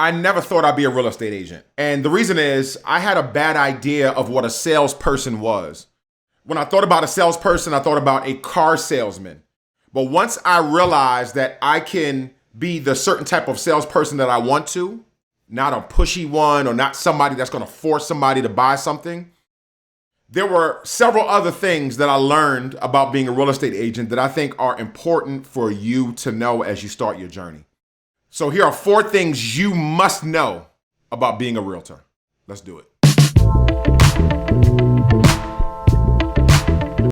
I never thought I'd be a real estate agent. And the reason is I had a bad idea of what a salesperson was. When I thought about a salesperson, I thought about a car salesman. But once I realized that I can be the certain type of salesperson that I want to, not a pushy one or not somebody that's going to force somebody to buy something, there were several other things that I learned about being a real estate agent that I think are important for you to know as you start your journey. So here are 4 things you must know about being a realtor. Let's do it.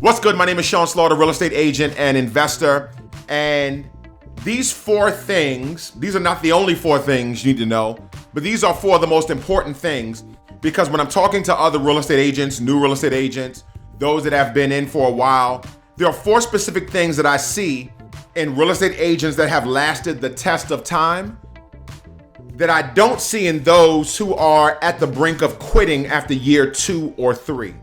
What's good? My name is Sean Slaughter, real estate agent and investor. And these 4 things, these are not the only 4 things you need to know, but these are 4 of the most important things. Because when I'm talking to other real estate agents, new real estate agents, those that have been in for a while, there are 4 specific things that I see in real estate agents that have lasted the test of time that I don't see in those who are at the brink of quitting after year 2 or 3.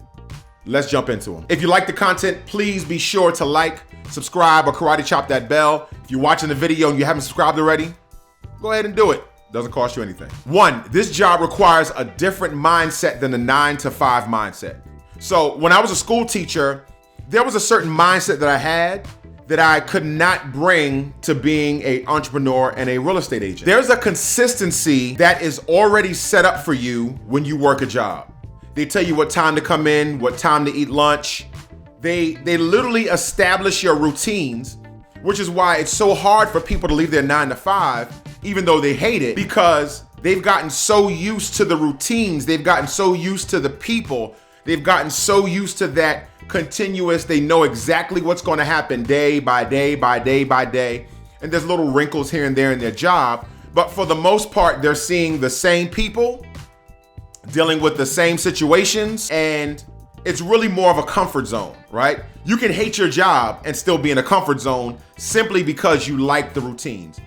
Let's jump into them. If you like the content, please be sure to like, subscribe, or karate chop that bell. If you're watching the video and you haven't subscribed already, go ahead and do it. Doesn't cost you anything. 1, this job requires a different mindset than the 9 to 5 mindset. So when I was a school teacher, there was a certain mindset that I had that I could not bring to being an entrepreneur and a real estate agent. There's a consistency that is already set up for you when you work a job. They tell you what time to come in, what time to eat lunch. They literally establish your routines, which is why it's so hard for people to leave their 9 to 5, even though they hate it, because they've gotten so used to the routines, they've gotten so used to the people, they've gotten so used to that continuous, they know exactly what's going to happen day by day by day by day. And there's little wrinkles here and there in their job. But for the most part, they're seeing the same people, dealing with the same situations, and it's really more of a comfort zone, right? You can hate your job and still be in a comfort zone simply because you like the routines.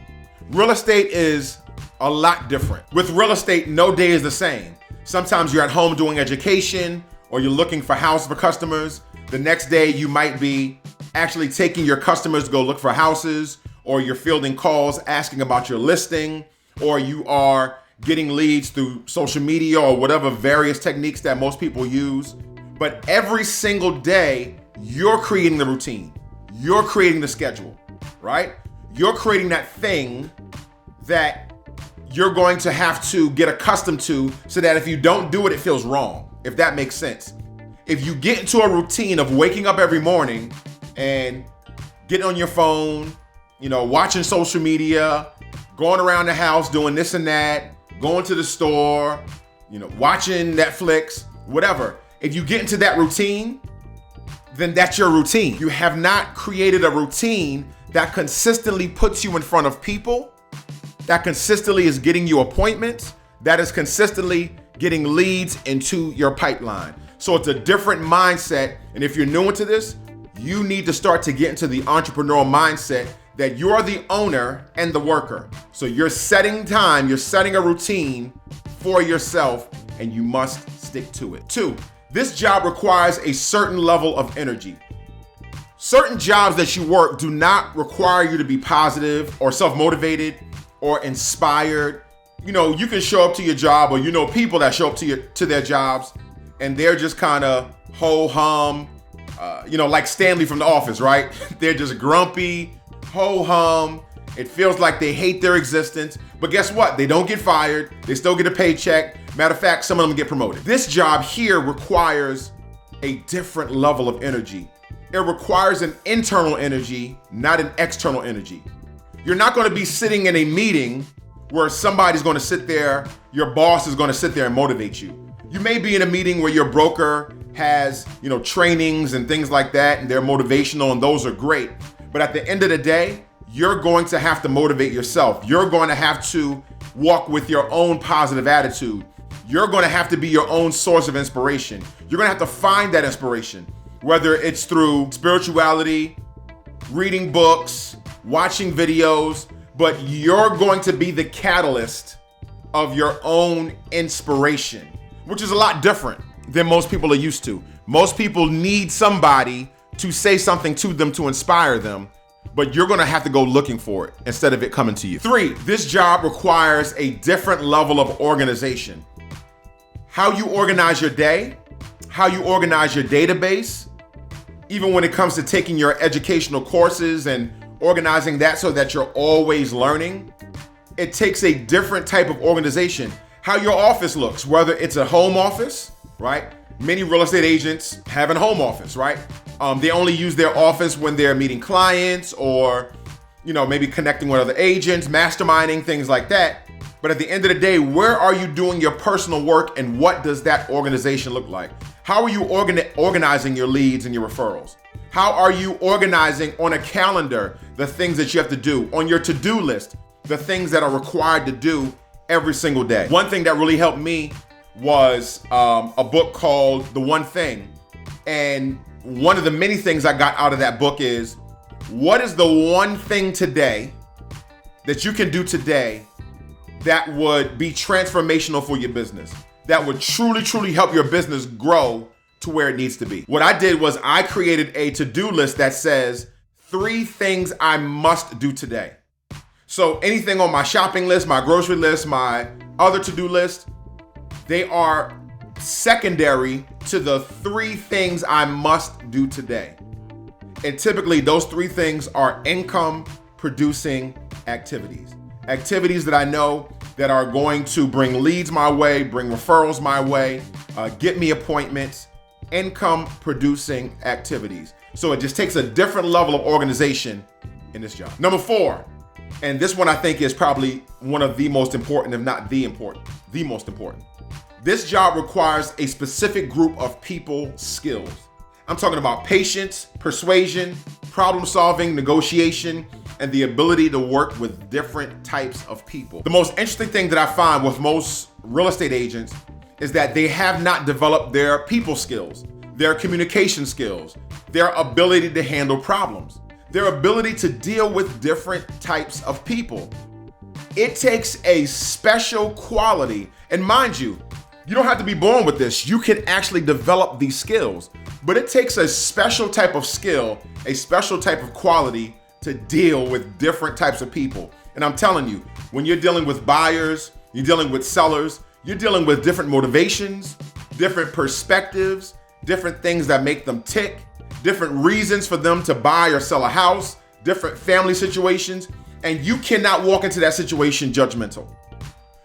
Real estate is a lot different. With real estate, no day is the same. Sometimes you're at home doing education or you're looking for houses for customers. The next day you might be actually taking your customers to go look for houses, or you're fielding calls asking about your listing, or you are getting leads through social media or whatever various techniques that most people use. But every single day, you're creating the routine. You're creating the schedule, right? You're creating that thing that you're going to have to get accustomed to so that if you don't do it, it feels wrong, if that makes sense. If you get into a routine of waking up every morning and getting on your phone, watching social media, going around the house, doing this and that, going to the store, watching Netflix, whatever. If you get into that routine, then that's your routine. You have not created a routine that consistently puts you in front of people, that consistently is getting you appointments, that is consistently getting leads into your pipeline. So it's a different mindset. And if you're new into this, you need to start to get into the entrepreneurial mindset that you're the owner and the worker. So you're setting time, you're setting a routine for yourself, and you must stick to it. 2, this job requires a certain level of energy. Certain jobs that you work do not require you to be positive or self-motivated or inspired. You can show up to your job, or people that show up to their jobs and they're just kind of ho-hum, like Stanley from The Office, right? They're just grumpy, ho-hum. It feels like they hate their existence. But guess what? They don't get fired. They still get a paycheck. Matter of fact, some of them get promoted. This job here requires a different level of energy. It requires an internal energy, not an external energy. You're not going to be sitting in a meeting where somebody's going to sit there, your boss is going to sit there and motivate you. You may be in a meeting where your broker has, trainings and things like that, and they're motivational, and those are great. But at the end of the day, you're going to have to motivate yourself. You're going to have to walk with your own positive attitude. You're going to have to be your own source of inspiration. You're going to have to find that inspiration, whether it's through spirituality, reading books, watching videos, but you're going to be the catalyst of your own inspiration, which is a lot different than most people are used to. Most people need somebody to say something to them to inspire them. but you're gonna have to go looking for it instead of it coming to you. 3, this job requires a different level of organization. How you organize your day, how you organize your database, even when it comes to taking your educational courses and organizing that so that you're always learning, it takes a different type of organization. How your office looks, whether it's a home office, right? Many real estate agents have a home office, right? They only use their office when they're meeting clients or, maybe connecting with other agents, masterminding, things like that. But at the end of the day, where are you doing your personal work and what does that organization look like? How are you organizing your leads and your referrals? How are you organizing on a calendar the things that you have to do, on your to-do list, the things that are required to do every single day? One thing that really helped me was a book called The One Thing. And one of the many things I got out of that book is, what is the one thing today that you can do today that would be transformational for your business, that would truly, truly help your business grow to where it needs to be? What I did was I created a to-do list that says 3 things I must do today. So anything on my shopping list, my grocery list, my other to-do list, they are secondary to the 3 things I must do today. And typically those 3 things are income producing activities. Activities that I know that are going to bring leads my way, bring referrals my way, get me appointments, income producing activities. So it just takes a different level of organization in this job. Number 4, and this one I think is probably one of the most important, if not the most important. This job requires a specific group of people skills. I'm talking about patience, persuasion, problem solving, negotiation, and the ability to work with different types of people. The most interesting thing that I find with most real estate agents is that they have not developed their people skills, their communication skills, their ability to handle problems, their ability to deal with different types of people. It takes a special quality, and mind you, you don't have to be born with this. You can actually develop these skills, but it takes a special type of skill, a special type of quality to deal with different types of people. And I'm telling you, when you're dealing with buyers, you're dealing with sellers, you're dealing with different motivations, different perspectives, different things that make them tick, different reasons for them to buy or sell a house, different family situations, and you cannot walk into that situation judgmental.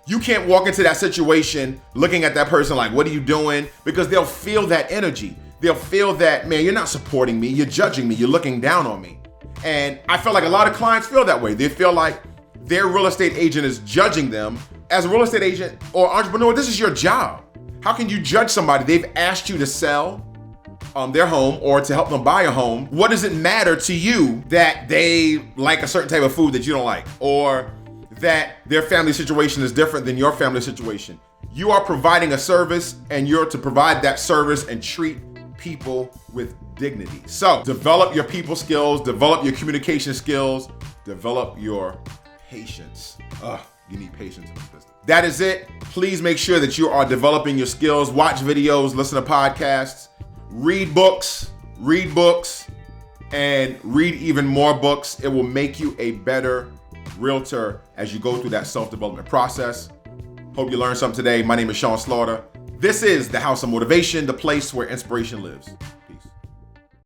You can't walk into that situation looking at that person like, what are you doing? Because they'll feel that energy. They'll feel that, man, you're not supporting me, you're judging me, you're looking down on me. And I feel like a lot of clients feel that way. They feel like their real estate agent is judging them. As a real estate agent or entrepreneur, this is your job. How can you judge somebody? They've asked you to sell their home or to help them buy a home. What does it matter to you that they like a certain type of food that you don't like, or that their family situation is different than your family situation? You are providing a service, and you're to provide that service and treat people with dignity. So develop your people skills, develop your communication skills, develop your patience. You need patience in this business. That is it. Please make sure that you are developing your skills. Watch videos, listen to podcasts, read books, and read even more books. It will make you a better realtor as you go through that self-development process. Hope you learned something today. My name is Sean Slaughter. This is the House of Motivation, the place where inspiration lives.